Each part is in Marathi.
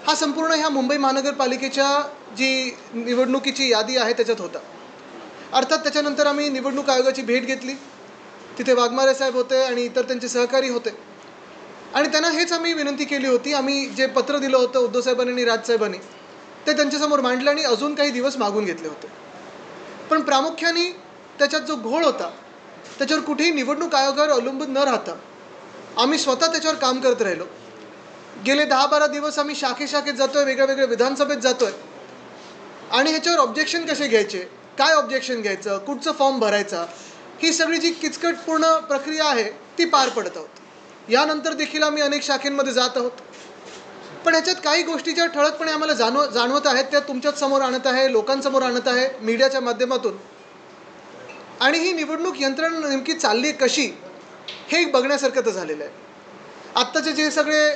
हा संपूर्ण ह्या मुंबई महानगरपालिकेच्या जी निवडणुकीची यादी आहे त्याच्यात होता. अर्थात त्याच्यानंतर आम्ही निवडणूक आयोगाची भेट घेतली. तिथे वाघमारे साहेब होते आणि इतर त्यांचे सहकारी होते आणि त्यांना हेच आम्ही विनंती केली होती. आम्ही जे पत्र दिलं होतं उद्धव साहेबांनी आणि राजसाहेबांनी ते त्यांच्यासमोर मांडलं आणि अजून काही दिवस मागून घेतले होते. पण प्रामुख्याने त्याच्यात जो घोळ होता त्याच्यावर कुठेही निवडणूक आयोगावर अवलंबून न राहता आम्ही स्वतः त्याच्यावर काम करत राहिलो. गेले 10-12 दिवस आम्ही शाखेशाखेत जातोय, वेगळ्या वेगळ्या विधानसभेत जातोय आणि ह्याच्यावर ऑब्जेक्शन कसे घ्यायचे, काय ऑब्जेक्शन घ्यायचं, कुठचं फॉर्म भरायचा, ही सगळी जी किचकटपूर्ण प्रक्रिया आहे ती पार पडत आहोत. यानंतर देखील आम्ही अनेक शाखेंमध्ये जात आहोत. पण ह्याच्यात काही गोष्टी ज्या ठळकपणे आम्हाला जाणवत आहेत त्या तुमच्याच समोर आणत आहे, लोकांसमोर आणत आहे, मीडियाच्या माध्यमातून. आणि ही निवडणूक यंत्रणा नेमकी चालली कशी हे बघण्यासारखं तर झालेलं आहे. आत्ताचे जे सगळे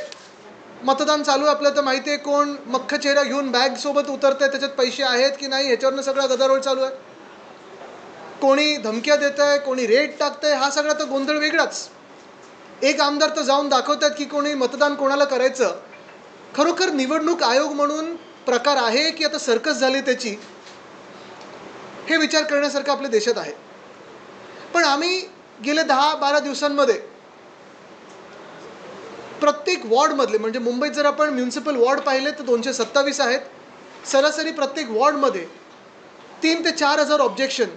मतदान चालू आहे आपल्याला तर माहिती आहे, कोण मख्ख चेहरा घेऊन बॅगसोबत उतरतं आहे, त्याच्यात पैसे आहेत की नाही ह्याच्यावरनं सगळा गदारोळ चालू आहे. कोणी धमक्या देत आहे, कोणी रेट टाकतं आहे, हा सगळा तर गोंधळ वेगळाच. एक आमदार तर जाऊन दाखवतात की कोणी मतदान कोणाला करायचं. खरोखर निवडणूक आयोग म्हणून प्रकार आहे की आता सर्कस झाली त्याची, हे विचार करण्यासारखं आपल्या देशात आहे. पण आम्ही गेले 10-12 दिवसांमध्ये प्रत्येक वॉर्डमधले, म्हणजे मुंबईत जर आपण म्युन्सिपल वॉर्ड पाहिले तर 227 आहेत. सरासरी प्रत्येक वॉर्डमध्ये 3,000 ते 4,000 ऑब्जेक्शन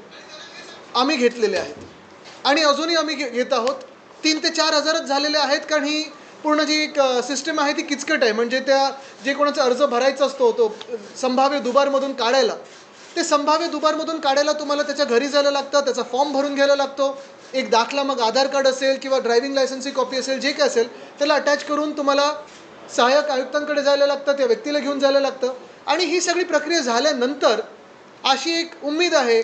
आम्ही घेतलेले आहेत आणि अजूनही आम्ही घेत आहोत. 3,000 ते 4,000च झालेले आहेत कारण ही पूर्ण जी एक सिस्टम आहे ती किचकट आहे. म्हणजे त्या जे कोणाचा अर्ज भरायचा असतो तो संभाव्य दुबारमधून काढायला, ते संभाव्य दुबारमधून काढायला तुम्हाला त्याच्या घरी जायला लागतं, त्याचा फॉर्म भरून घ्यायला लागतो. एक दाखला, मग आधार कार्ड असेल किंवा ड्रायव्हिंग लायसन्सची कॉपी असेल, जे काय असेल त्याला अटॅच करून तुम्हाला सहाय्यक आयुक्तांकडे जायला लागतं, त्या व्यक्तीला घेऊन जायला लागतं. आणि ही सगळी प्रक्रिया झाल्यानंतर अशी एक उम्मीद आहे,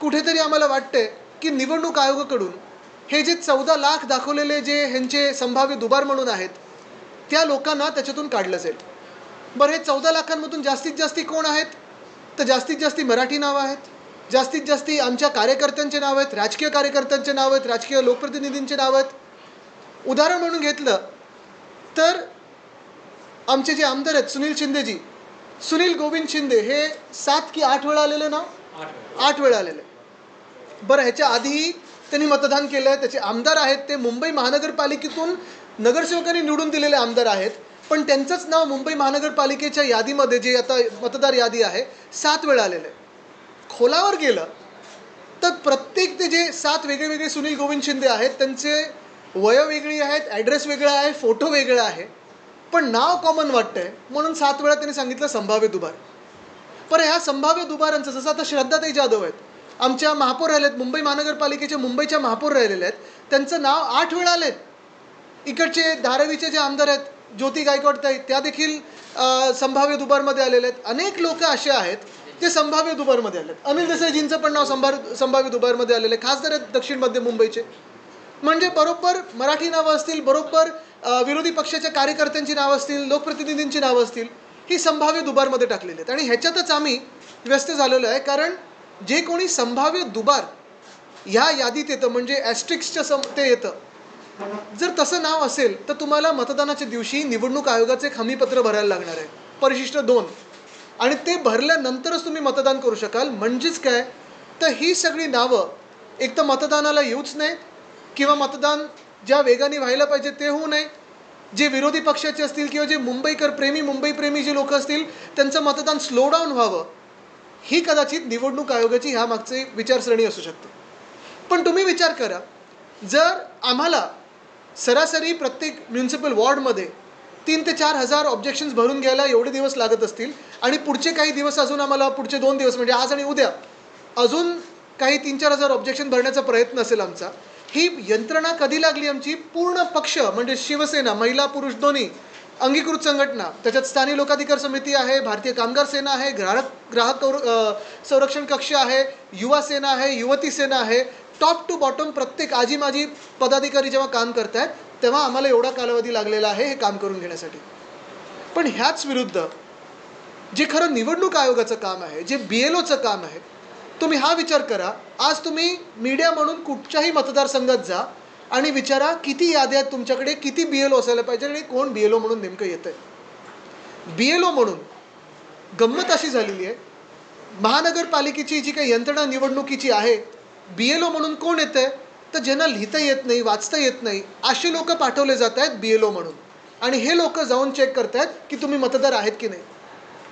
कुठेतरी आम्हाला वाटते की निवडणूक आयोगाकडून हे जे 14 लाख दाखवलेले जे ह्यांचे संभाव्य दुबार म्हणून आहेत त्या लोकांना त्याच्यातून काढलं जाईल. बरं, हे 14 लाखांमधून जास्तीत जास्ती कोण आहेत तर जास्तीत जास्ती मराठी नावं आहेत, जास्तीत जास्ती आमच्या कार्यकर्त्यांचे नाव आहेत, राजकीय कार्यकर्त्यांचे नाव आहेत, राजकीय लोकप्रतिनिधींचे नाव आहेत. उदाहरण म्हणून घेतलं तर आमचे जे आमदार आहेत सुनील शिंदेजी, सुनील गोविंद शिंदे हे 7 की 8 वेळा आलेले ना, 8 वेळा आलेले. बरं, ह्याच्या आधीही त्यांनी मतदान केलं आहे, त्याचे आमदार आहेत, ते मुंबई महानगरपालिकेतून नगरसेवकांनी निवडून दिलेले आमदार आहेत. पण त्यांचंच नाव मुंबई महानगरपालिकेच्या यादीमध्ये जे आता मतदार यादी आहे 7 वेळा आलेलं आहे. खोलावर गेलं तर प्रत्येक ते जे 7 वेगळे सुनील गोविंद शिंदे आहेत त्यांचे वय वेगळी आहेत, ॲड्रेस वेगळा आहे, फोटो वेगळा आहे, पण नाव कॉमन वाटतंय म्हणून 7 वेळा त्यांनी सांगितलं संभाव्य दुबार. पण ह्या संभाव्य दुबारांचं, जसं आता श्रद्धाताई जाधव आहेत, आमच्या महापौर राहिलेत, मुंबई महानगरपालिकेच्या मुंबईच्या महापौर राहिलेले आहेत, त्यांचं नाव 8 वेळा आलेत. इकडचे धारावीचे जे आमदार आहेत ज्योती गायकवाडताई, त्या देखील संभाव्य दुबारमध्ये आलेले आहेत. अनेक लोक असे आहेत जे संभाव्य दुबारमध्ये आले आहेत. अनिल देसाईजींचं पण नाव संभाव्य दुबारमध्ये आलेलं आहे. खासदार आहेत दक्षिण मध्य मुंबईचे. म्हणजे बरोबर मराठी नावं असतील, बरोबर विरोधी पक्षाच्या कार्यकर्त्यांची नावं असतील, लोकप्रतिनिधींची नावं असतील, ही संभाव्य दुबारमध्ये टाकलेली आहेत. आणि ह्याच्यातच आम्ही व्यस्त झालेलो आहे, कारण जे कोणी संभाव्य दुबार ह्या यादीत येतं, म्हणजे ॲस्ट्रिक्सच्या ते येतं, जर तसं नाव असेल तर तुम्हाला मतदानाच्या दिवशी निवडणूक आयोगाचं एक हमीपत्र भरायला लागणार आहे, परिशिष्ट 2, आणि ते भरल्यानंतरच तुम्ही मतदान करू शकाल. म्हणजेच काय तर ही सगळी नावं एक तर मतदानाला येऊच नाही किंवा मतदान ज्या वेगाने व्हायला पाहिजे ते होऊ नये. जे विरोधी पक्षाचे असतील किंवा जे मुंबई प्रेमी जे लोक असतील त्यांचं मतदान स्लो डाऊन व्हावं, ही कदाचित निवडणूक आयोगाची ह्या मागची विचारसरणी असू शकते. पण तुम्ही विचार करा, जर आम्हाला सरासरी प्रत्येक म्युन्सिपल वॉर्डमध्ये 3,000 ते 4,000 ऑब्जेक्शन्स भरून घ्यायला एवढे दिवस लागत असतील आणि पुढचे काही दिवस अजून आम्हाला, पुढचे 2 दिवस म्हणजे आज आणि उद्या अजून काही 3,000-4,000 ऑब्जेक्शन भरण्याचा प्रयत्न असेल आमचा, ही यंत्रणा कधी लागली आमची? पूर्ण पक्ष म्हणजे शिवसेना, महिला पुरुष दोन्ही, अंगीकृत संघटना, त्याच्यात स्थानिक लोकाधिकार समिती आहे, भारतीय कामगार सेना आहे, ग्राहक संरक्षण कक्ष आहे, युवा सेना आहे, युवती सेना आहे, टॉप टू बॉटम प्रत्येक आजी माजी पदाधिकारी जेव्हा काम करत आहेत तेव्हा आम्हाला एवढा कालावधी लागलेला आहे हे काम करून घेण्यासाठी. पण ह्याच विरुद्ध जे खरं निवडणूक आयोगाचं काम आहे, जे BLOचं काम आहे, तुम्ही हा विचार करा. आज तुम्ही मीडिया म्हणून कुठच्याही मतदारसंघात जा आणि विचारा किती याद्या आहेत तुमच्याकडे, किती BLO असायला पाहिजे आणि कोण BLO म्हणून नेमकं येतं आहे. BLO म्हणून गंमत अशी झालेली आहे, महानगरपालिकेची जी काही यंत्रणा निवडणुकीची आहे, BLO म्हणून कोण येतं आहे? तर ज्यांना लिहिता येत नाही, वाचता येत नाही, अशी लोकं पाठवले जात आहेत BLO म्हणून. आणि हे लोकं जाऊन चेक करत आहेत की तुम्ही मतदार आहेत की नाही.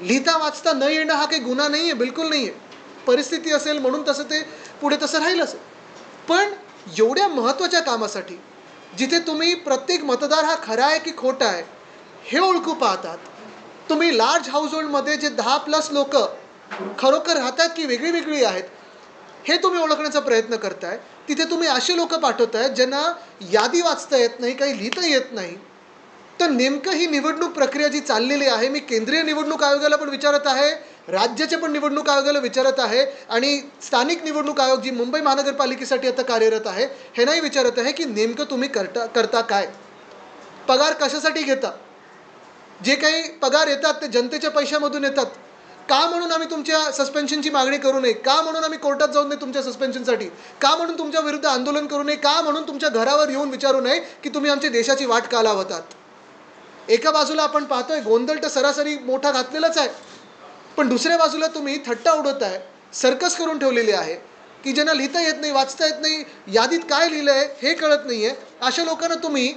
लिहिता वाचता न येणं हा काही गुन्हा नाही आहे, बिलकुल नाही आहे. परिस्थिती असेल म्हणून तसं ते पुढे तसं राहील असेल. पण एवढ्या महत्त्वाच्या कामासाठी, जिथे तुम्ही प्रत्येक मतदार हा खरा आहे की खोटा आहे हे ओळखू पाहतात, तुम्ही लार्ज हाऊसहोल्डमध्ये जे 10+ लोकं खरोखर राहतात की वेगळी वेगळी आहेत हे तुम्ही ओळखण्याचा प्रयत्न करताय, तिथे तुम्ही असे लोक पाठवताय ज्यांना यादी वाचता येत नाही, काही लिहिता येत नाही. तर नेमकं ही निवडणूक प्रक्रिया जी चाललेली आहे, मी केंद्रीय निवडणूक आयोगाला पण विचारत आहे, राज्याच्या पण निवडणूक आयोगाला विचारत आहे आणि स्थानिक निवडणूक आयोग जी मुंबई महानगरपालिकेसाठी आता कार्यरत आहे हे नाही विचारत आहे की नेमकं तुम्ही करता काय, पगार कशासाठी घेता. जे काही पगार येतात ते जनतेच्या पैशामधून येतात. का म्हणून आम्ही तुमच्या सस्पेन्शनची मागणी करू नये, का म्हणून आम्ही कोर्टात जाऊ नये तुमच्या सस्पेन्शनसाठी, का म्हणून तुमच्या विरुद्ध आंदोलन करू नये, का म्हणून तुमच्या घरावर येऊन विचारू नये की तुम्ही आमच्या देशाची वाट का लावतात. एका बाजूला आपण पाहतोय गोंधळ तर सरासरी मोठा घातलेलाच आहे, पण दुसऱ्या बाजूला तुम्ही थट्टा उडवताय, सर्कस करून ठेवलेली आहे की ज्यांना लिहिता येत नाही, वाचता येत नाही, यादीत काय लिहिलं आहे हे कळत नाही आहे, अशा लोकांना तुम्ही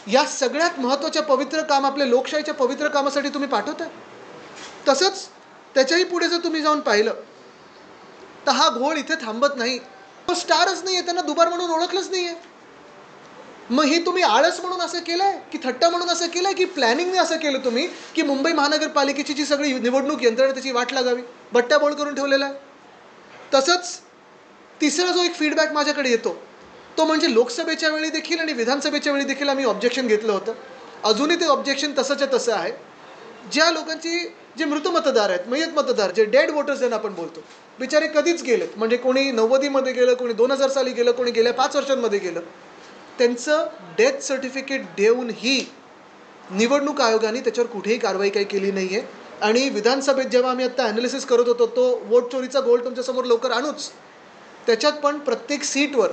या सगळ्यात महत्त्वाच्या पवित्र काम, आपल्या लोकशाहीच्या पवित्र कामासाठी तुम्ही पाठवताय. तसंच त्याच्याही पुढे जर तुम्ही जाऊन पाहिलं तर हा घोळ इथे थांबत नाही. तो स्टारच नाही आहे, त्यांना दुबार म्हणून ओळखलंच नाही आहे. मग ही तुम्ही आळस म्हणून असं केलं आहे की थट्टा म्हणून असं केलं आहे की प्लॅनिंगने असं केलं तुम्ही की मुंबई महानगरपालिकेची जी सगळी निवडणूक यंत्रणा त्याची वाट लागावी, बट्ट्याबोळ करून ठेवलेला आहे. तसंच तिसरा जो एक फीडबॅक माझ्याकडे येतो तो म्हणजे लोकसभेच्या वेळी देखील आणि विधानसभेच्या वेळी देखील आम्ही ऑब्जेक्शन घेतलं होतं. अजूनही ते ऑब्जेक्शन तसंच्या तसं आहे. ज्या लोकांची जे मृत मतदार आहेत, मयत मतदार, जे डेड वोटर्स ज्यांना आपण बोलतो, बिचारे कधीच गेलेत, म्हणजे कोणी 90मध्ये गेलं, कोणी 2000 साली गेलं, कोणी गेल्या 5 वर्षांमध्ये गेलं, त्यांचं डेथ सर्टिफिकेट देऊनही निवडणूक आयोगाने त्याच्यावर कुठेही कारवाई काही केली नाही आहे. आणि विधानसभेत जेव्हा आम्ही आत्ता ॲनालिसिस करत होतो, तो वोट चोरीचा गोल तुमच्यासमोर लवकर आणूच, त्याच्यात पण प्रत्येक सीटवर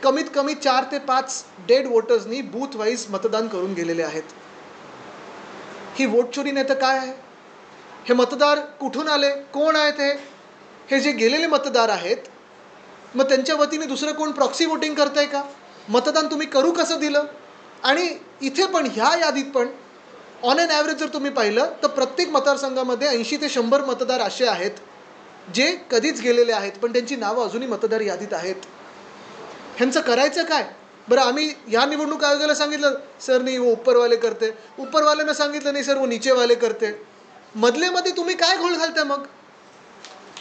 कमीत कमी 4 ते 5 डेड वोटर्सनी बूथ वाईज मतदान करून गेलेले आहेत. ही वोट चोरी नाही तर काय आहे? हे मतदार कुठून आले, कोण आहेत हे जे गेलेले मतदार आहेत, मग त्यांच्या वतीने दुसरं कोण प्रॉक्सी वोटिंग करतंय का? मतदान तुम्ही करू कसं दिलं? आणि इथे पण ह्या यादीत पण ऑन ॲन ॲव्हरेज जर तुम्ही पाहिलं तर प्रत्येक मतदारसंघामध्ये 80 ते 100 मतदार असे आहेत जे कधीच गेलेले आहेत, पण त्यांची नावं अजूनही मतदार यादीत आहेत. ह्यांचं करायचं काय? बरं, आम्ही ह्या निवडणूक आयोगाला सांगितलं, सर नाही वो ऊपरवाले करते, ऊपरवाल्यांना सांगितलं, नाही सर वो नीचेवाले करते. मधल्यामध्ये तुम्ही काय घोळ घालताय मग?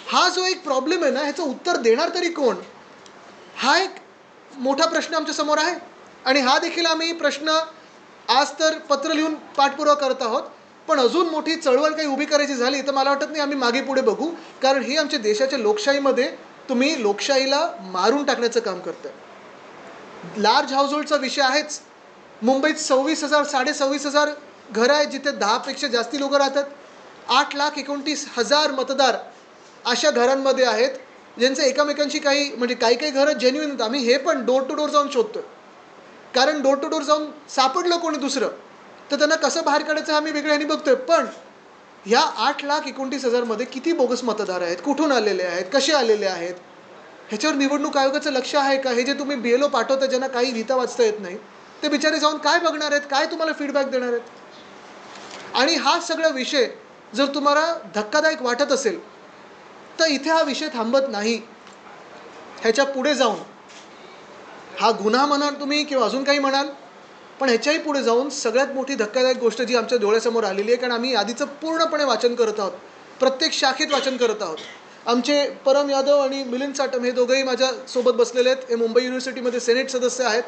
हा जो एक प्रॉब्लेम आहे ना, ह्याचं उत्तर देणार तरी कोण? हा एक मोठा प्रश्न आमच्या समोर आहे. आणि हा देखील आम्ही प्रश्न आज तर पत्र लिहून पाठपुरावा करत आहोत, पण अजून मोठी चळवळ काही उभी करायची झाली तर मला वाटत नाही आम्ही मागे पुढे बघू, कारण हे आमच्या देशाच्या लोकशाहीमध्ये तुम्ही लोकशाहीला मारून टाकण्याचं काम करताय. लार्ज हाऊसहोल्डचा विषय आहेच. मुंबईत 26,000 26,500 घरं आहेत जिथे 10पेक्षा जास्ती लोकं राहतात. 8,29,000 मतदार अशा घरांमध्ये आहेत ज्यांचं एकमेकांशी काही, म्हणजे काही काही घरं जेन्युइन आहेत. आम्ही हे पण डोर टू डोर जाऊन शोधतोय, कारण डोर टू डोर जाऊन सापडलं कोणी दुसरं तर त्यांना कसं बाहेर काढायचं आम्ही वेगळ्याने बघतोय. पण ह्या 8,29,000 मध्ये किती बोगस मतदार आहेत, कुठून आलेले आहेत, कसे आलेले आहेत, ह्याच्यावर निवडणूक आयोगाचं लक्ष आहे का? हे जे तुम्ही BLO पाठवता ज्यांना काही लिहिता वाचता येत नाही, ते बिचारे जाऊन काय बघणार आहेत, काय तुम्हाला फीडबॅक देणार आहेत? आणि हा सगळा विषय जर तुम्हाला धक्कादायक वाटत असेल तर इथे हा विषय थांबत नाही. ह्याच्या पुढे जाऊन हा गुन्हा म्हणाल तुम्ही किंवा अजून काही म्हणाल, पण ह्याच्याही पुढे जाऊन सगळ्यात मोठी धक्कादायक गोष्ट जी आमच्या डोळ्यासमोर आलेली आहे, कारण आम्ही यादीचं पूर्णपणे वाचन करत आहोत, प्रत्येक शाखेत वाचन करत आहोत. आमचे परम यादव आणि मिलिंद साटम हे दोघंही माझ्यासोबत बसलेले आहेत. हे मुंबई युनिव्हर्सिटीमध्ये सेनेट सदस्य आहेत.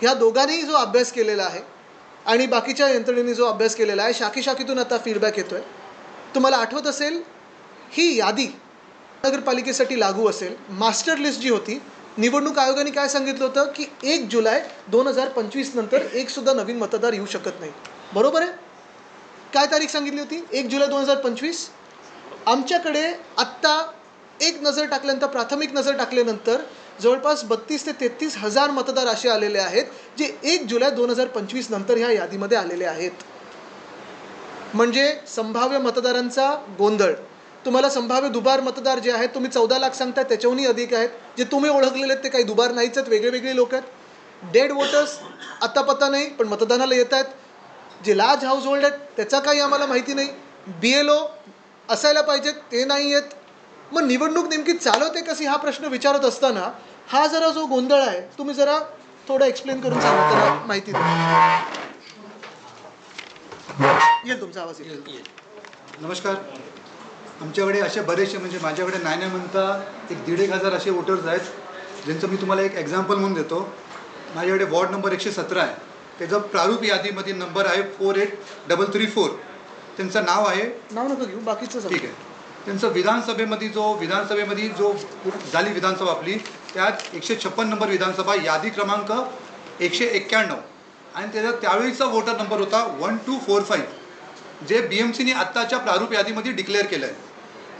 ह्या दोघांनीही जो अभ्यास केलेला आहे आणि बाकीच्या यंत्रणेने जो अभ्यास केलेला आहे, शाखेतून आता फीडबॅक येतो आहे. तुम्हाला आठवत असेल ही यादी नगरपालिकेसाठी लागू असेल. मास्टर लिस्ट जी होती, निवडणूक आयोगाने काय सांगितलं होतं की 1 जुलै 2025 नंतर एकसुद्धा नवीन मतदार येऊ शकत नाही. बरोबर आहे? काय तारीख सांगितली होती? 1 जुलै 2025. आमच्याकडे आत्ता एक नजर टाकल्यानंतर, प्राथमिक नजर टाकल्यानंतर जवळपास 32,000 ते 33,000 मतदार असे आलेले आहेत जे 1 जुलै 2025 नंतर ह्या यादीमध्ये आलेले आहेत. म्हणजे संभाव्य मतदारांचा गोंधळ. तुम्हाला संभाव्य दुबार मतदार जे आहेत, तुम्ही 14 लाख सांगताय, त्याच्याहूनही अधिक आहेत. जे तुम्ही ओळखलेले आहेत ते काही दुबार नाहीच आहेत, वेगळे वेगळे लोक आहेत. डेड वोटर्स आता पत्ता नाही, पण मतदानाला येत आहेत. जे लार्ज हाऊस होल्ड आहेत त्याचा काही आम्हाला माहिती नाही. BLO असायला पाहिजेत ते नाही आहेत. मग निवडणूक नेमकी चालवते कशी हा प्रश्न विचारत असताना हा जरा जो गोंधळ आहे, तुम्ही जरा थोडं एक्सप्लेन करून सांगा, त्याला माहिती द्या. येईल तुमचा आवाज येईल. नमस्कार. आमच्याकडे असे बरेचसे, म्हणजे माझ्याकडे नाही म्हणता 1,500 असे वोटर्स आहेत, ज्यांचं मी तुम्हाला एक एक्झाम्पल म्हणून देतो. माझ्याकडे वॉर्ड नंबर 117 आहे. त्याचं प्रारूप यादीमध्ये नंबर आहे 48334. त्यांचं नाव आहे, नाव नका घेऊ, बाकीचं ठीक आहे. त्यांचं विधानसभेमध्ये जो झाली विधानसभा आपली, त्यात 156 नंबर विधानसभा, यादी क्रमांक 191, आणि त्याचा त्यावेळीचा वोटर नंबर होता 1245, जे BMCने आत्ताच्या प्रारूप यादीमध्ये डिक्लेअर केलं आहे.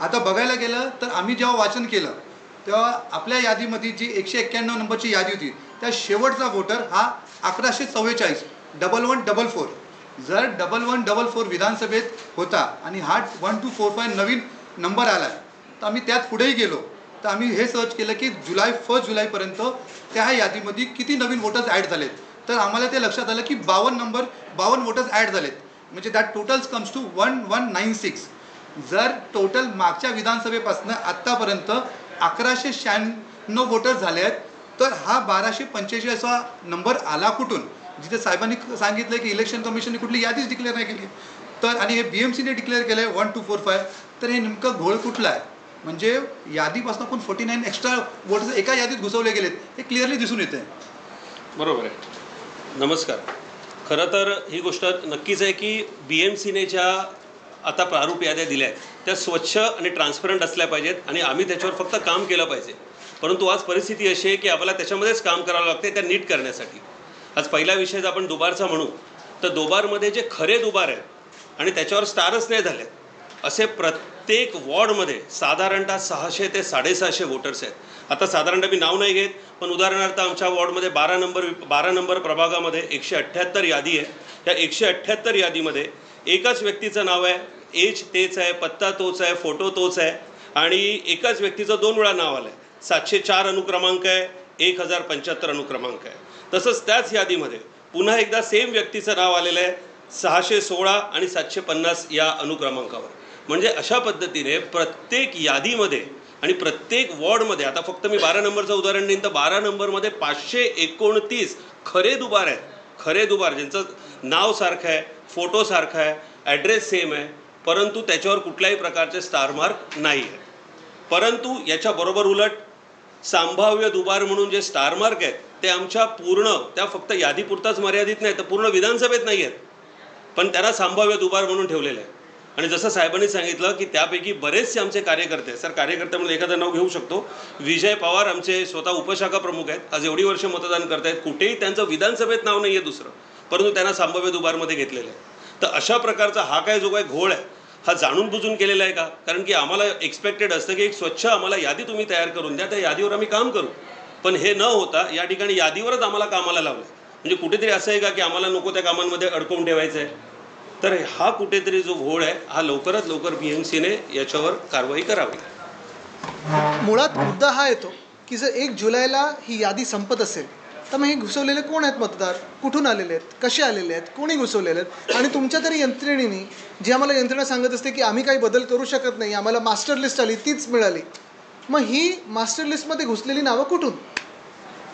आता बघायला गेलं तर आम्ही जेव्हा वाचन केलं तेव्हा आपल्या यादीमध्ये जी 191 नंबरची यादी होती, त्या शेवटचा वोटर हा 1144 1144. जर 1144 विधानसभेत होता आणि हा 1245 नवीन नंबर आला आहे, तर आम्ही त्यात पुढेही गेलो तर आम्ही हे सर्च केलं की 1 जुलैपर्यंत त्या यादीमध्ये किती नवीन वोटर्स ॲड झालेत. तर आम्हाला ते लक्षात आलं की 52 वोटर्स ॲड झालेत. म्हणजे दॅट टोटल्स कम्स टू 1196. जर टोटल मागच्या विधानसभेपासून आत्तापर्यंत 1196 वोटर्स झाले आहेत, तर हा 1245 नंबर आला कुठून? जिथे साहेबांनी सांगितलं की इलेक्शन कमिशनने कुठली यादीच डिक्लेअर नाही केली, तर आणि हे BMCने डिक्लेअर केलं आहे 1245. तर हे नेमकं घोळ कुठला आहे? म्हणजे यादीपासून पण 49 एक्स्ट्रा वोटर्स एका यादीत घुसवले गेलेत, हे क्लिअरली दिसून येते. बरोबर आहे. नमस्कार. खरं तर ही गोष्ट नक्कीच आहे की BMCने ज्या आता प्रारूप याद्या दिल्या आहेत त्या स्वच्छ आणि ट्रान्सपरंट असल्या पाहिजेत आणि आम्ही त्याच्यावर फक्त काम केलं पाहिजे. परंतु आज परिस्थिती अशी आहे की आपल्याला त्याच्यामध्येच काम करावं लागते त्या नीट करण्यासाठी. आज पहिला विषय जर आपण दुबारचा म्हणू तर दुबारमध्ये जे खरे दुबार आहेत आणि त्याच्यावर स्टारच नाही झाले असे प्रत्येक वॉर्डमध्ये साधारणतः 600 ते 650 वोटर्स आहेत. आता साधारणतः मी नाव नाही घेत, पण उदाहरणार्थ आमच्या वॉर्डमध्ये 12 नंबर प्रभागामध्ये 178 यादी आहे. या 178 यादीमध्ये एकाच व्यक्तीचं नाव आहे, एज तेच आहे, पत्ता तोच आहे, फोटो तोच आहे आणि एकाच व्यक्तीचं 2 वेळा नाव आलं आहे. 704 अनुक्रमांक आहे, 1075 अनुक्रमांक आहे. तसंच त्याच यादीमध्ये पुन्हा एकदा सेम व्यक्तीचं नाव आलेलं आहे 616 आणि 750 या अनुक्रमांकावर. म्हणजे अशा पद्धतीने प्रत्येक यादीमध्ये आणि प्रत्येक वॉर्डमध्ये, आता फक्त मी 12 नंबरचं उदाहरण देईन तर 12 नंबरमध्ये 529 खरे दुबार आहेत. खरे दुबार ज्यांचं नाव सारखं आहे, फोटो सारखा आहे, ॲड्रेस सेम आहे, परंतु त्याच्यावर कुठल्याही प्रकारचे स्टार मार्क नाही आहे. परंतु याच्याबरोबर उलट संभाव्य दुबार म्हणून जे स्टार मार्क आहेत ते आमच्या त्या फक्त यादीपुरताच मर्यादित नाही, तर पूर्ण विधानसभेत नाही आहेत, पण त्यांना संभाव्य दुबार म्हणून ठेवलेलं आहे. आणि जसं साहेबांनी सांगितलं की त्यापैकी बरेचसे आमचे कार्यकर्ते, सर कार्यकर्ते म्हणून एखादं नाव घेऊ शकतो, विजय पवार आमचे स्वतः उपशाखा प्रमुख आहेत, आज एवढी वर्ष मतदान करत आहेत, कुठेही त्यांचं विधानसभेत नाव नाही आहे दुसरं, परंतु त्यांना संभाव्य दुबारमध्ये घेतलेलं आहे. तर अशा प्रकारचा हा काय जो काय घोळ आहे हा जाणून बुजून केलेला आहे का? कारण की आम्हाला एक्सपेक्टेड असतं की एक स्वच्छ आम्हाला यादी तुम्ही तयार करून द्या, त्या यादीवर आम्ही काम करू. पण हे न होता या ठिकाणी यादीवरच आम्हाला कामाला लावलं. म्हणजे कुठेतरी असं आहे का की आम्हाला नको त्या कामांमध्ये अडकवून ठेवायचं आहे? तर हा कुठेतरी जो घोळ आहे हा लवकरात लवकर BMCने याच्यावर कारवाई करावी. मुळात मुद्दा हा येतो की जर 1 जुलैला ही यादी संपत असेल तर मग हे घुसवलेले कोण आहेत मतदार, कुठून आलेले आहेत, कसे आलेले आहेत, कोणी घुसवलेले आहेत? आणि तुमच्या तरी यंत्रणेने जी आम्हाला यंत्रणा सांगत असते की आम्ही काही बदल करू शकत नाही, आम्हाला मास्टर लिस्ट आली तीच मिळाली, मग ही मास्टर लिस्टमध्ये घुसलेली नावं कुठून?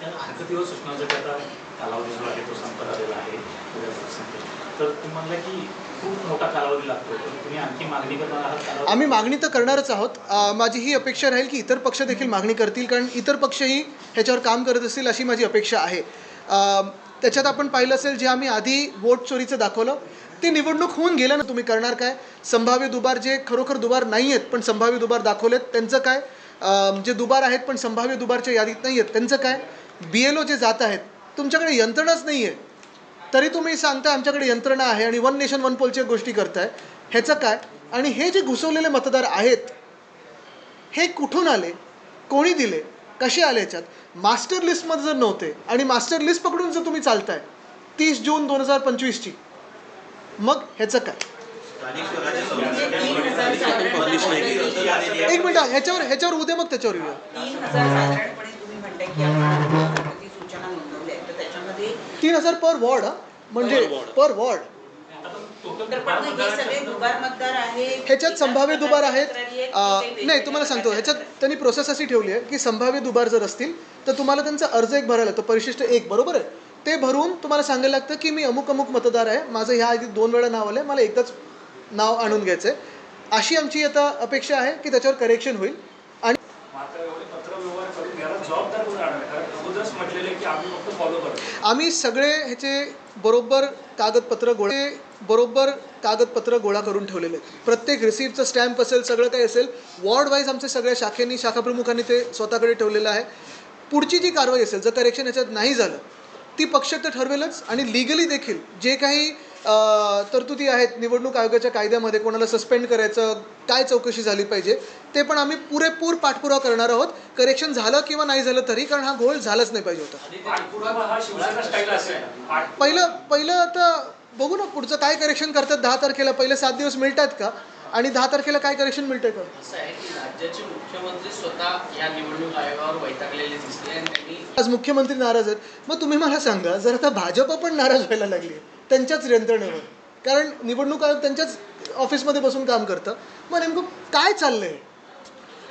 हरकतीवर सूचनासाठी आता कालावधी जो आहे तो संपत आलेला आहे. तर तुम्हाला की खूप मोठा कालावधी लागतो, तुम्ही आणखी मागणी करणार आहात? आम्ही मागणी तर करणारच आहोत. माझी ही अपेक्षा राहील की इतर पक्ष देखील मागणी करतील, कारण इतर पक्षही ह्याच्यावर काम करत असतील अशी माझी अपेक्षा आहे. त्याच्यात आपण पाहिलं असेल जे आम्ही आधी वोट चोरीचं दाखवलं ते निवडणूक होऊन गेलं ना, तुम्ही करणार काय? संभाव्य दुबार जे खरोखर दुबार नाही आहेत पण संभाव्य दुबार दाखवलेत त्यांचं काय? जे दुबार आहेत पण संभाव्य दुबारच्या यादीत नाही आहेत त्यांचं काय? BLO जे जात आहेत, तुमच्याकडे यंत्रणाच नाही आहे तरी तुम्ही सांगता आमच्याकडे यंत्रणा आहे आणि 1 नेशन 1 पोलच्या गोष्टी करताय, ह्याचं काय? आणि हे जे घुसवलेले मतदार आहेत हे कुठून आले, कोणी दिले, कसे आले? ह्याच्यात मास्टर लिस्टमध्ये जर नव्हते आणि मास्टर लिस्ट पकडून जर तुम्ही चालताय 30 जून 2025ची, मग ह्याचं काय? पब्लिश नाही केली. एक मिनिट, ह्याच्यावर उद्या मग त्याच्यावर येऊया. 3000 साधारणपणे तुम्ही म्हणताय की आपण हरकती सूचना नोंदवल्या आहेत, तर त्याच्यामध्ये 3000 पर वॉर्ड, म्हणजे Per ward. पर वॉर्ड. तर पण मग हे सगळे दुबार मतदार आहेत, ह्याच्यात संभाव्य दुबार आहेत. तक्रारी आहेत, नाही, तुम्हाला सांगतो, ह्याच्यात त्यांनी प्रोसेस अशी ठेवली आहे की संभाव्य दुबार जर असतील तर तुम्हाला त्यांचा अर्ज एक भरायला लागतो, परिशिष्ट 1, बरोबर आहे. ते भरून तुम्हाला सांगायला लागतं की मी अमुक अमुक मतदार आहे, माझं ह्या आधी 2 वेळा नाव आलं आहे, मला एकदाच नाव आणून घ्यायचं आहे. अशी आमची आता अपेक्षा आहे की त्याच्यावर करेक्शन होईल. आणि मात्र एवढे पत्रव्यवहार करून याला जबाबदार कोण राहणार? कारण अगोदरच म्हटलेलं आहे की आम्ही फक्त फॉलो करतो. आम्ही सगळे ह्याचे बरोबर कागदपत्र गोळा करून ठेवलेले आहेत. प्रत्येक रिसिप्टचं स्टॅम्प असेल, सगळं काही असेल. वॉर्ड वाईज आमच्या सगळ्या शाखेनी, शाखाप्रमुखांनी ते स्वतःकडे ठेवलेलं आहे. पुढची जी कारवाई असेल, जर करेक्शन ह्याच्यात नाही झालं, ती पक्ष तर ठरवेलच. आणि लिगली देखील जे काही तरतुदी आहेत निवडणूक आयोगाच्या कायद्यामध्ये, कोणाला सस्पेंड करायचं, काय चौकशी झाली पाहिजे, ते पण आम्ही पुरेपूर पाठपुरावा करणार आहोत. करेक्शन झालं किंवा नाही झालं तरी, कारण हा घोळ झालाच नाही पाहिजे होता. पाठपुरावा हा शिवसेना स्टाईल असेल. पहिलं आता बघू ना पुढचं काय करेक्शन करतात. 10 तारखेला पहिले 7 दिवस मिळतात का, आणि 10 तारखेला काय करेक्शन मिळतंय का? असं आहे की राज्याचे मुख्यमंत्री स्वतः या निवडणूक आयोगावर वैतागलेले दिसले आणि त्यांनी आज मुख्यमंत्री नाराज आहेत. मग तुम्ही मला सांगा, जर आता भाजप पण नाराज व्हायला लागली आहे त्यांच्याच यंत्रणेवर, कारण निवडणूक आयोग त्यांच्याच ऑफिसमध्ये बसून काम करतं, मग नेमकं काय चाललंय?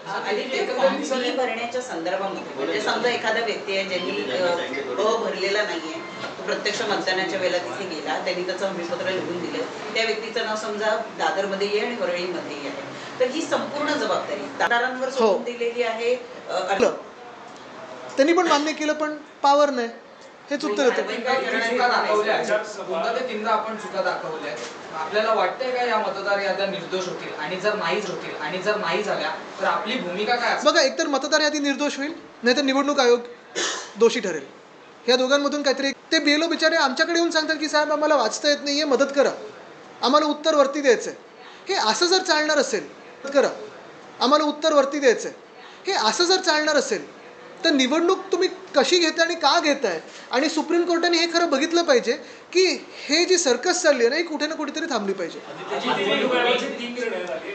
आणि ते फॉर्म सी भरण्याच्या संदर्भामध्ये, म्हणजे समजा एखादा व्यक्ती आहे ज्यांनी भरलेला नाहीये, तो प्रत्यक्ष मतदानाच्या वेळेला तिथे गेला, त्यांनी त्याचं हमीपत्र लिहून दिलं, त्या व्यक्तीचं नाव समजा दादरमध्ये आहे आणि वरळीमध्येही आहे, तर ही संपूर्ण जबाबदारी मतदारांवर सोडून दिलेली आहे. त्यांनी पण मान्य केलं, पण पावर नाही. हेच उत्तर येतं. चुका दाखवल्या दोनदा ते तीनदा आपण चुका दाखवल्या. आपल्याला वाटतंय का या मतदार याद्या निर्दोष होतील, आणि जर नाही झाल्या तर आपली भूमिका काय असेल? बघा, एकतर मतदार यादी निर्दोष होईल, नाहीतर निवडणूक आयोग दोषी ठरेल. ह्या दोघांमधून काहीतरी. ते बेलो बिचारे आमच्याकडे येऊन सांगतात की साहेब आम्हाला वाचता येत नाहीये, मदत करा, आम्हाला उत्तर वरती द्यायचं आहे. हे असं जर चालणार असेल, मदत करा, आम्हाला उत्तर वरती द्यायचं आहे. हे असं जर चालणार असेल तर निवडणूक तुम्ही कशी घेताय आणि का घेताय? आणि सुप्रीम कोर्टाने हे खरं बघितलं पाहिजे की हे जी सर्कस चालली आहे ना, ही कुठे ना कुठेतरी थांबली पाहिजे. त्याची निवडणूक आयोगाचे 3 निर्णय झाले.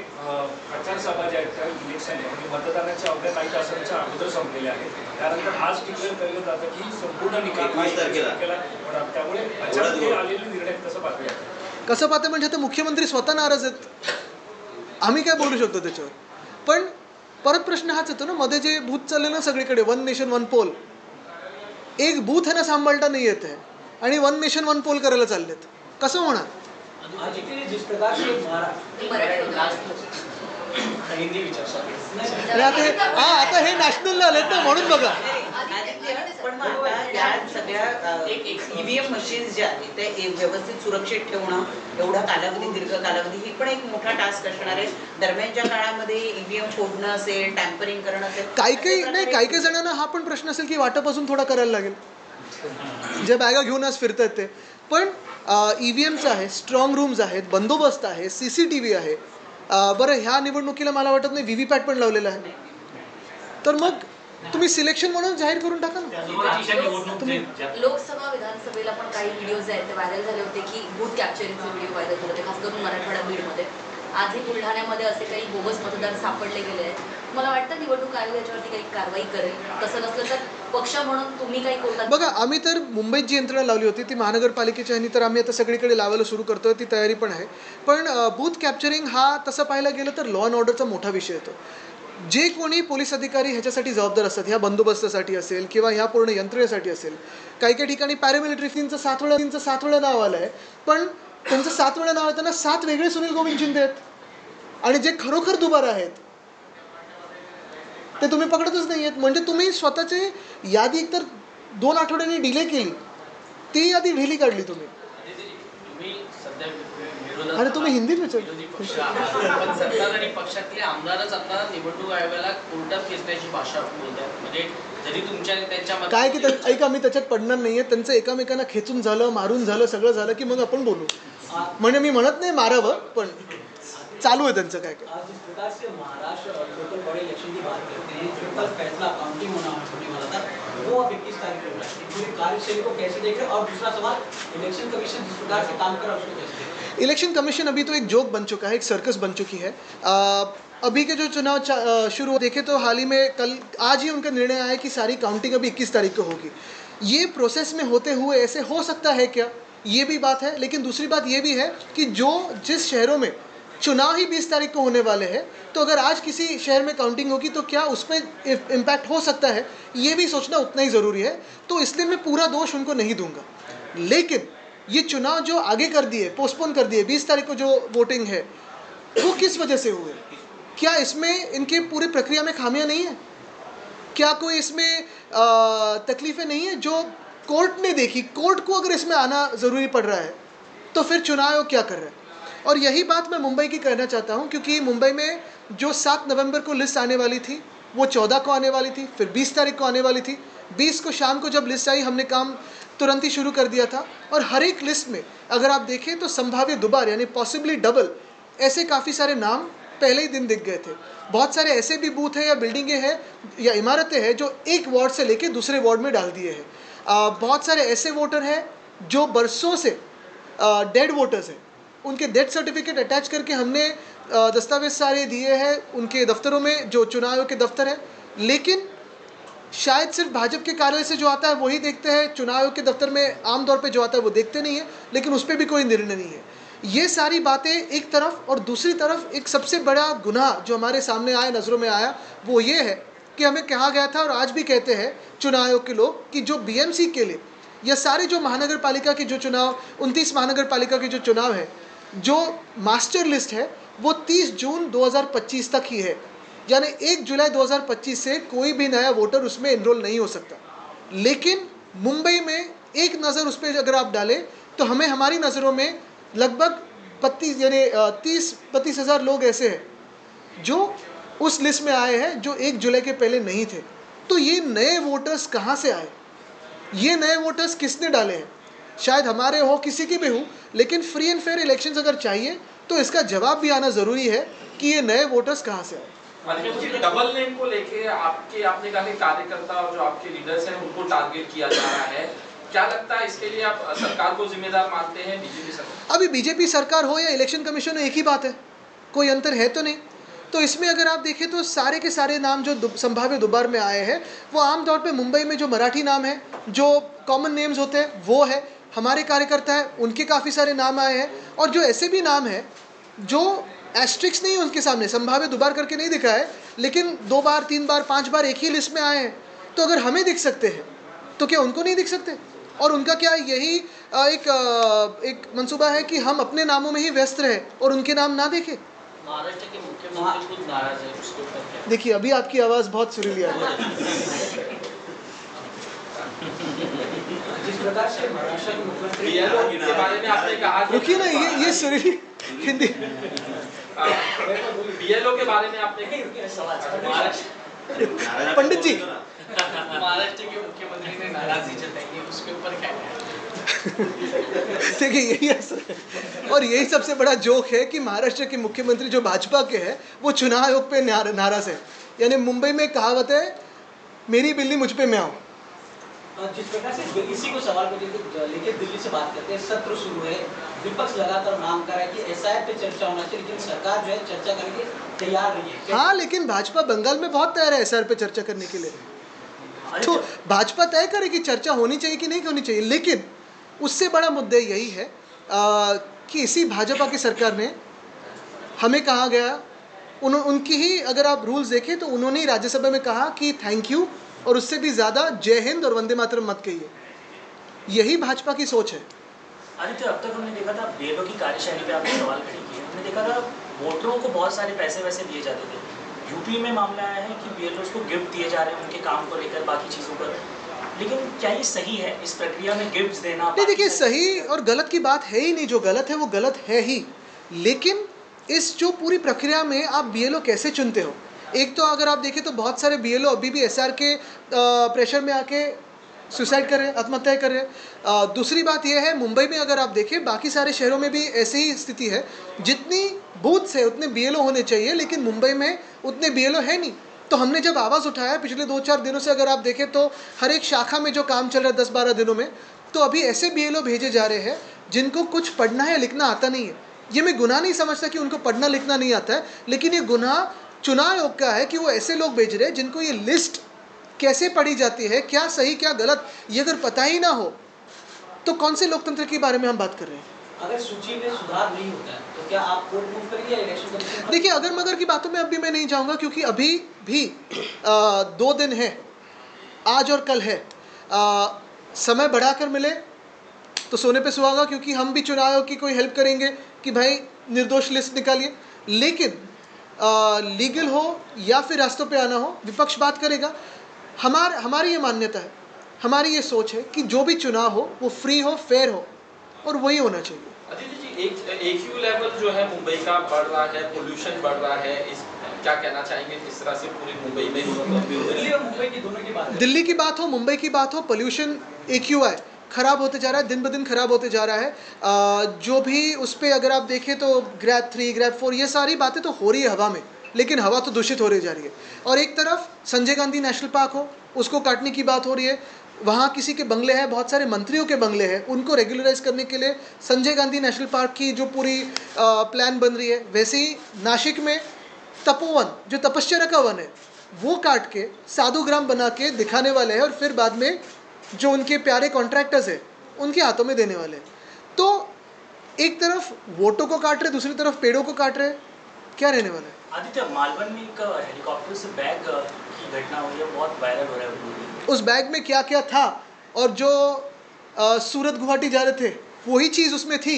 आचारसंहिता जे आहेत त्या इलेक्शन आहे आणि मतदानाच्या अवघ्या काही तासांच्या अगोदर संपलेले आहेत. त्यानंतर आज डिक्लेअर केलं जातं की संपूर्ण निकाल 22 तारखेला होणार. त्यामुळे अचानक हे आलेले निर्णय कसं पाहूया? कसं पाहतं म्हणजे आता मुख्यमंत्री स्वतः नाराज आहेत, आम्ही काय बोलू शकतो त्याच्यावर? पण परत प्रश्न हाच येतो ना, मध्ये जे बूथ चालले ना सगळीकडे, 1 नेशन 1 पोल, एक बूथ ह्यांना सांभाळता नाही येत आहे आणि 1 नेशन 1 पोल करायला चाललेत. कसं होणार? आता हे नॅशनलला आलेत ना, म्हणून बघा. पण मग आता या सगळ्या ईव्हीएम मशीन्स ज्या आहेत ते व्यवस्थित सुरक्षित ठेवणं, एवढा कालावधी, दीर्घ कालावधी, ही पण एक मोठा टास्क असणार आहे. दरम्यानच्या काळामध्ये ईव्हीएम फोडणं असेल, टॅम्परिंग करणं असेल, काही जणांना हा पण प्रश्न असेल की वाटापासून थोडा करायला लागेल, जे बॅगा घेऊन आज फिरतायत ते. पण ईव्हीएमचं आहे, स्ट्रॉंग रूम्स आहेत, बंदोबस्त आहे, CCTV आहे. बरं, ह्या निवडणुकीला मला वाटत नाही VVPAT पण लावलेलं आहे. तर मग तुम्ही सिलेक्शन म्हणून जाहीर करून टाका ना. लोकसभा विधानसभेला पण काही व्हिडिओज आहेत ते व्हायरल झाले होते की बूथ कॅप्चरिंगचे व्हिडिओ व्हायरल झाले होते, खास करून मराठवाडा बीडमध्ये. आधी बुलढाण्यामध्ये असे काही बोगस मतदार सापडले गेले आहेत. मला वाटतं निवडणूक आयोग याच्यावरती काही कारवाई करेल. तसं नसलं तर पक्ष म्हणून तुम्ही काही कोर्टात. बघा, आम्ही तर मुंबईत जी यंत्रणा लावली होती ती महानगरपालिकेच्या ह्यांनी तर आम्ही आता सगळीकडे लावायला सुरू करतोय, ती तयारी पण आहे. पण बूथ कॅप्चरिंग हा तसं पाहायला गेलं तर लॉ अँड ऑर्डरचा मोठा विषय येतो. जे कोणी पोलीस अधिकारी ह्याच्यासाठी जबाबदार असतात, ह्या बंदोबस्तासाठी असेल किंवा ह्या पूर्ण यंत्रणेसाठी असेल, काही काही ठिकाणी पॅरामिलिटरीचं 7 वेळा नाव आलं आहे, पण त्यांचं 7 वेळा नाव येताना 7 वेगळे सुनील गोविंद शिंदे आहेत. आणि जे खरोखर दुबार आहेत ते तुम्ही पकडतच नाही आहेत. म्हणजे तुम्ही स्वतःची यादी एकतर 2 आठवड्यांनी डिले केली, ती यादी ढिली काढली तुम्ही. अरे तुम्ही हिंदीत विचार. पण सत्ताधारी पक्षातले आमदारच आता निवडणूक आयोगाला कोर्टात खेचण्याची भाषा बोलतात. म्हणजे जरी तुमच्या त्यांच्या काय की ऐका, मी त्याच्यात पडणार नाहीये. त्यांचं एकामेकांना खेचून झालं, मारून झालं, सगळं झालं की मग आपण बोलू. म्हणजे मी म्हणत नाही मारावं, पण चालू आहे त्यांचं काय काय. आज जिस प्रकार से महाराष्ट्र लोकल बॉडी इलेक्शन की बात करते हैं, जो कल फैसला काउंटिंग होने वाला था, वो अब 21 तारीख को हो रहा है. पूरी कार्यशैली को कैसे देख रहे हैं? और दूसरा सवाल, इलेक्शन कमीशन जिस प्रकार से काम कर रहा है उसको कैसे देख रहे हैं? इलेक्शन कमीशन अभी तो एक जोक बन चुका है, एक सर्कस बन चुकी है. अभी के जो चुनाव शुरू देखे तो हाल ही में आज ही उनका निर्णय आया कि सारी काउंटिंग अभी 21 तारीख को होगी. ये प्रोसेस में होते हुए ऐसे हो सकता है क्या, ये भी बात है. लेकिन दूसरी बात ये भी है कि जिस शहरों में चुनाव ही 20 तारीख को होने वाले हैं, तो अगर आज किसी शहर में काउंटिंग होगी तो क्या उस पर इम्पैक्ट हो सकता है, ये भी सोचना उतना ही ज़रूरी है. तो इसलिए मैं पूरा दोष उनको नहीं दूंगा. लेकिन ये चुनाव जो आगे कर दिए, पोस्टपोन कर दिए, 20 तारीख को जो वोटिंग है वो किस वजह से हुए? क्या इसमें इनके पूरी प्रक्रिया में खामियां नहीं है? क्या कोई इसमें तकलीफ़ें नहीं है जो कोर्ट ने देखी? कोर्ट को अगर इसमें आना ज़रूरी पड़ रहा है तो फिर चुनाव आयोग क्या कर रहा है? और यही बात मैं मुंबई की कहना चाहता हूँ, क्योंकि मुंबई में जो 7 नवंबर को लिस्ट आने वाली थी वो 14 को आने वाली थी, फिर 20 तारीख को आने वाली थी. 20 को शाम को जब लिस्ट आई हमने काम तुरंत ही शुरू कर दिया था. और हर एक लिस्ट में अगर आप देखें तो संभाव्य दोबार यानी पॉसिबली डबल ऐसे काफ़ी सारे नाम पहले ही दिन दिख गए थे. बहुत सारे ऐसे भी बूथ हैं या बिल्डिंगें हैं या इमारतें हैं जो एक वार्ड से लेके दूसरे वार्ड में डाल दिए हैं. बहुत सारे ऐसे वोटर हैं जो बरसों से डेड वोटर्स हैं, उनके डेथ सर्टिफिकेट अटैच करके हमने दस्तावेज सारे दिए हैं उनके दफ्तरों में, जो चुनाव आयोग के दफ्तर है. लेकिन शायद सिर्फ भाजपा के कार्यालय से जो आता है वही देखते हैं, चुनाव आयोग के दफ्तर में आमतौर पे जो आता है वो देखते नहीं है. लेकिन उस पर भी कोई निर्णय नहीं है. ये सारी बातें एक तरफ, और दूसरी तरफ एक सबसे बड़ा गुनाह जो हमारे सामने आया, नज़रों में आया, वो ये है कि हमें कहा गया था और आज भी कहते हैं चुनाव आयोग के लोग कि जो बीएमसी के लिए या सारे जो महानगर पालिका के जो चुनाव 29 महानगर पालिका के जो चुनाव है, जो मास्टर लिस्ट है वो 30 जून 2025 तक ही है. यानी 1 जुलाई 2025 से कोई भी नया वोटर उसमें एनरोल नहीं हो सकता. लेकिन मुंबई में एक नज़र उस पर अगर आप डालें तो हमें हमारी नज़रों में लगभग 30-32 हज़ार लोग ऐसे हैं जो उस लिस्ट में आए हैं जो 1 जुलाई के पहले नहीं थे. तो ये नए वोटर्स कहाँ से आए? ये नए वोटर्स किसने डाले हैं? शायद हमारे हो, किसी की भी हो, लेकिन फ्री एंड फेयर इलेक्शंस अगर चाहिए तो इसका जवाब भी आना ज़रूरी है कि ये नए वोटर्स कहाँ से आए. डबल नेम को लेके आपने कहा कि कार्यकर्ता और जो आपके लीडर्स हैं उनको टारगेट किया जा रहा है, क्या लगता है इसके लिए आप सरकार को जिम्मेदार मानते हैं, बीजेपी सरकार? अभी बीजेपी सरकार हो या इलेक्शन कमीशन हो, एक ही बात है, कोई अंतर है तो नहीं. तो इसमें अगर आप देखें तो सारे के सारे नाम जो संभाव्य दोबार में आए हैं वो आमतौर पे मुंबई में जो मराठी नाम है, जो कॉमन नेम्स होते हैं वो है. हमारे कार्यकर्ता हैं उनके काफ़ी सारे नाम आए हैं. और जो ऐसे भी नाम हैं जो एस्ट्रिक्स नहीं है उनके सामने, संभाव्य दोबार करके नहीं दिखा है, लेकिन 2 बार 3 बार 5 बार एक ही लिस्ट में आए हैं. तो अगर हमें दिख सकते हैं तो क्या उनको नहीं दिख सकते? और उनका क्या यही एक मंसूबा है कि हम अपने नामों में ही व्यस्त रहे और उनके नाम ना देखें? महाराष्ट्र के मुख्यमंत्री खुद नाराज है, उसके ऊपर क्या? देखिए अभी आपकी आवाज़ बहुत सुरीली आ रही है. जिस प्रकार से महाराष्ट्र के मुख्यमंत्री BLO के बारे में आपने कहा, रुकिए ना, ये सुरीली हिंदी. BLO के बारे में आपने पंडित जी, महाराष्ट्र के मुख्यमंत्री ने नाराजगी जताई है, उसके ऊपर क्या है? देखिए यही असर है. और यही सबसे बड़ा जोक है कि महाराष्ट्र के मुख्यमंत्री जो भाजपा के हैं वो चुनाव आयोग पे नाराज है. यानी मुंबई में कहावत है, मेरी बिल्ली मुझ पे मैं आऊँ. जिस प्रकार से इसी को सवाल को लेकर दिल्ली से बात करते हैं, सत्र शुरू है, विपक्ष लगातार मांग कर रहा है कि एसआईआर पे चर्चा होना चाहिए, लेकिन सरकार जो है चर्चा करने के तैयार नहीं है. हाँ, लेकिन भाजपा बंगाल में बहुत तैयार है एसआईआर पे चर्चा करने के लिए. तो भाजपा तय करे कि चर्चा होनी चाहिए कि नहीं होनी चाहिए. लेकिन उससे बड़ा मुद्दा यही है कि इसी भाजपा की सरकार ने हमें कहा गया, उनकी ही अगर आप रूल्स देखें तो उन्होंने ही राज्यसभा में कहा कि थैंक यू, और उससे भी ज़्यादा जय हिंद और वंदे मातरम मत कहिए. यही भाजपा की सोच है. आदित्य, अब तक हमने देखा था BLO की कार्यशैली पे आपने सवाल खड़ी किए. हमने देखा था वोटरों को बहुत सारे पैसे वैसे दिए जाते थे. यूपी में मामला आया है कि BLOs को गिफ्ट दिए जा रहे हैं उनके काम को लेकर, बाकी चीज़ों पर. लेकिन क्या ये सही है इस प्रक्रिया में गिफ्ट्स देना? नहीं, देखिए सही और गलत की बात है ही नहीं. जो गलत है वो गलत है ही. लेकिन इस जो पूरी प्रक्रिया में आप BLO कैसे चुनते हो? एक तो अगर आप देखें तो बहुत सारे BLO अभी भी एसआर के प्रेशर में आके सुसाइड कर रहे हैं, आत्महत्याएं कर रहे हैं। दूसरी बात यह है, मुंबई में अगर आप देखें, बाकी सारे शहरों में भी ऐसी ही स्थिति है। जितनी बूथ्स है उतने BLO होने चाहिए, लेकिन मुंबई में उतने BLO है नहीं। तो हमने जब आवाज़ उठाया पिछले 2-4 दिनों से, अगर आप देखें तो हर एक शाखा में जो काम चल रहा है 10-12 दिनों में, तो अभी ऐसे BLO भेजे जा रहे हैं जिनको कुछ पढ़ना या लिखना आता नहीं है। ये मैं गुनाह नहीं समझता कि उनको पढ़ना लिखना नहीं आता है, लेकिन ये गुनाह चुनाव आयोग का है कि वो ऐसे लोग भेज रहे हैं जिनको ये लिस्ट कैसे पढ़ी जाती है, क्या सही क्या गलत, ये अगर पता ही ना हो तो कौन से लोकतंत्र के बारे में हम बात कर रहे हैं। अगर सूची में सुधार नहीं होता है तो क्या आप कोर्ट मूव करेंगे या इलेक्शन कमीशन? देखिए, अगर मगर की बातों में अभी मैं नहीं जाऊंगा, क्योंकि अभी भी 2 दिन है, आज और कल है। समय बढ़ाकर मिले तो सोने पे सुहागा, क्योंकि हम भी चुनाव आयोग की कोई हेल्प करेंगे कि भाई निर्दोष लिस्ट निकालिए। लेकिन लीगल हो या फिर रास्तों पे आना हो, विपक्ष बात करेगा। हमारी ये मान्यता है, हमारी ये सोच है कि जो भी चुनाव हो वो फ्री हो, फेयर हो, और वही होना चाहिए। अदिति जी, एक AQ लेवल जो है मुंबई का बढ़ रहा है, पोल्यूशन बढ़ रहा है, इस क्या कहना चाहेंगे किस तरह से पूरी मुंबई में? दिल्ली और मुंबई की दोनों की बात है। दिल्ली की बात हो, मुंबई की बात हो, पोल्यूशन AQI ख़राब होते जा रहा है, दिन ब दिन ख़राब होते जा रहा है। जो भी उस पर अगर आप देखें तो ग्रैब 3, ग्रैब 4, ये सारी बातें तो हो रही है हवा में, लेकिन हवा तो दूषित हो रही जा रही है। और एक तरफ संजय गांधी नेशनल पार्क हो, उसको काटने की बात हो रही है। वहाँ किसी के बंगले हैं, बहुत सारे मंत्रियों के बंगले हैं, उनको रेगुलराइज करने के लिए संजय गांधी नेशनल पार्क की जो पूरी प्लान बन रही है। वैसे ही नासिक में तपोवन, जो तपस्या का वन है, वो काट के साधु ग्राम बना के दिखाने वाले हैं, और फिर बाद में जो उनके प्यारे कॉन्ट्रैक्टर्स हैं उनके हाथों में देने वाले हैं। तो एक तरफ वोटों को काट रहे, दूसरी तरफ पेड़ों को काट रहे, क्या रहने वाला है? आदित्य, मालवन में एक हेलीकॉप्टर से बैग की घटना हुई है, बहुत वायरल हो रहा है। उस बैग में क्या क्या था, और जो सूरत गुवाहाटी जा रहे थे वही चीज़ उसमें थी,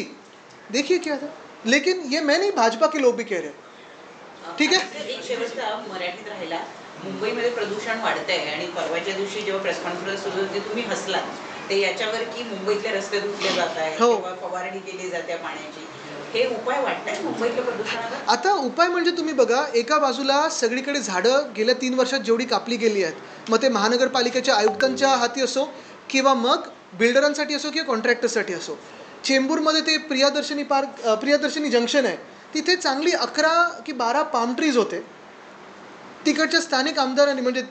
देखिए क्या था। लेकिन ये मैं नहीं, भाजपा के लोग भी कह रहे हैं। ठीक आहे. एक शेवटचा मराठीत राहिला. मुंबईमध्ये प्रदूषण वाढतंय आणि परवाच्या दिवशी जेव्हा प्रेस कॉन्फरन्स सुरू होती तुम्ही हसलात ते याच्यावर की मुंबईतले रस्ते धुतले जात आहेत किंवा फवारणी केली जाते पाण्याची. हे उपाय वाटतात मुंबईतल्या प्रदूषणावर? आता उपाय म्हणजे तुम्ही बघा, एका बाजूला सगळीकडे झाडं गेल्या 3 वर्षात जेवढी कापली गेली आहेत, मग ते महानगरपालिकेच्या आयुक्तांच्या हाती असो किंवा मग बिल्डरांसाठी असो किंवा कॉन्ट्रॅक्टरसाठी असो. चेंबूरमध्ये ते प्रियदर्शनी जंक्शन आहे, तिथे चांगली 11 की 12 पाम ट्रीज होते. तिकडच्या स्थानिक आमदारांनी, म्हणजे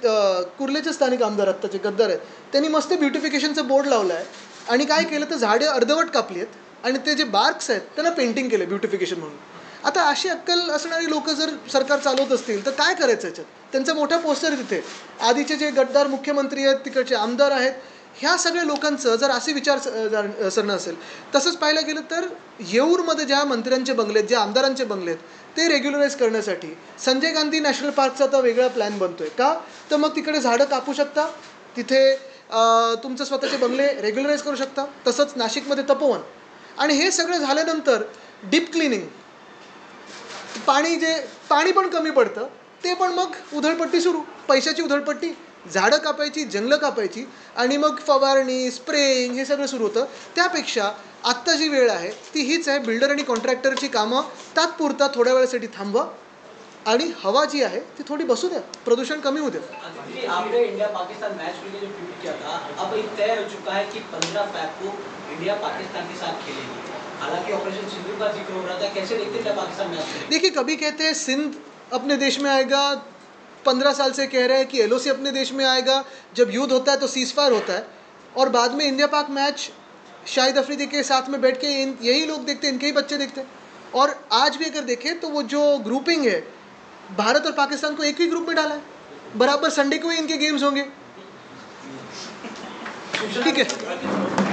कुर्लेचे स्थानिक आमदार आत्ताचे गद्दार आहेत, त्यांनी मस्त ब्युटिफिकेशनचं बोर्ड लावला आहे आणि काय केलं तर झाडे अर्धवट कापली आहेत आणि ते जे बार्क्स आहेत त्यांना पेंटिंग केलं ब्युटिफिकेशन म्हणून. आता अशी अक्कल असणारी लोक जर सरकार चालवत असतील तर काय करायचं याच्यात? त्यांचा मोठा पोस्टर तिथे, आधीचे जे गद्दार मुख्यमंत्री आहेत, तिकडचे आमदार आहेत, ह्या सगळ्या लोकांचं जर असे विचारसरणं असेल. तसंच पाहायला गेलं तर येऊरमध्ये ज्या मंत्र्यांचे बंगले आहेत, ज्या आमदारांचे बंगले आहेत, ते रेग्युलराईज करण्यासाठी संजय गांधी नॅशनल पार्कचा आता वेगळा प्लॅन बनतो आहे. का तर मग तिकडे झाडं कापू शकता, तिथे तुमचं स्वतःचे बंगले रेग्युलराईज करू शकता. तसंच नाशिकमध्ये तपोवन. आणि हे सगळं झाल्यानंतर डीप क्लिनिंग, पाणी पण कमी पडतं, ते पण मग उधळपट्टी सुरू, पैशाची उधळपट्टी, झाडं कापायची, जंगलं कापायची आणि मग फवारणी, स्प्रेइंग हे सगळं सुरू होतं. त्यापेक्षा आत्ता जी वेळ आहे ती हीच आहे, बिल्डर आणि कॉन्ट्रॅक्टरची कामं तात्पुरता थोड्या वेळासाठी थांबवा आणि हवा जी आहे ती थोड़ी बसू द्या, प्रदूषण कमी हो द्या. आपने इंडिया पाकिस्तान मैच के लिए जो ट्वीट किया था, अब ये तय हो चुका है कि 15 फैब को इंडिया पाकिस्तान के साथ खेलेगी. हालांकि ऑपरेशन सिंधु का जिक्र हो रहा था, कैसे देखते हैं पाकिस्तान मैच? देखिए, कभी कहते हैं सिंध अपने देश में आएगा, 15 साल से कह रहे हैं कि LOC अपने देश में आएगा, जब युद्ध होता है तो सीज़फायर होता है, और बाद में इंडिया पाक मैच शाहिद अफरीदी के साथ में बैठ के यही लोग देखते हैं, इनके ही बच्चे देखते हैं. और आज भी अगर देखें तो वो जो ग्रुपिंग है, भारत और पाकिस्तान को एक ही ग्रुप में डाला है, बराबर संडे को ही इनके गेम्स होंगे. ठीक है.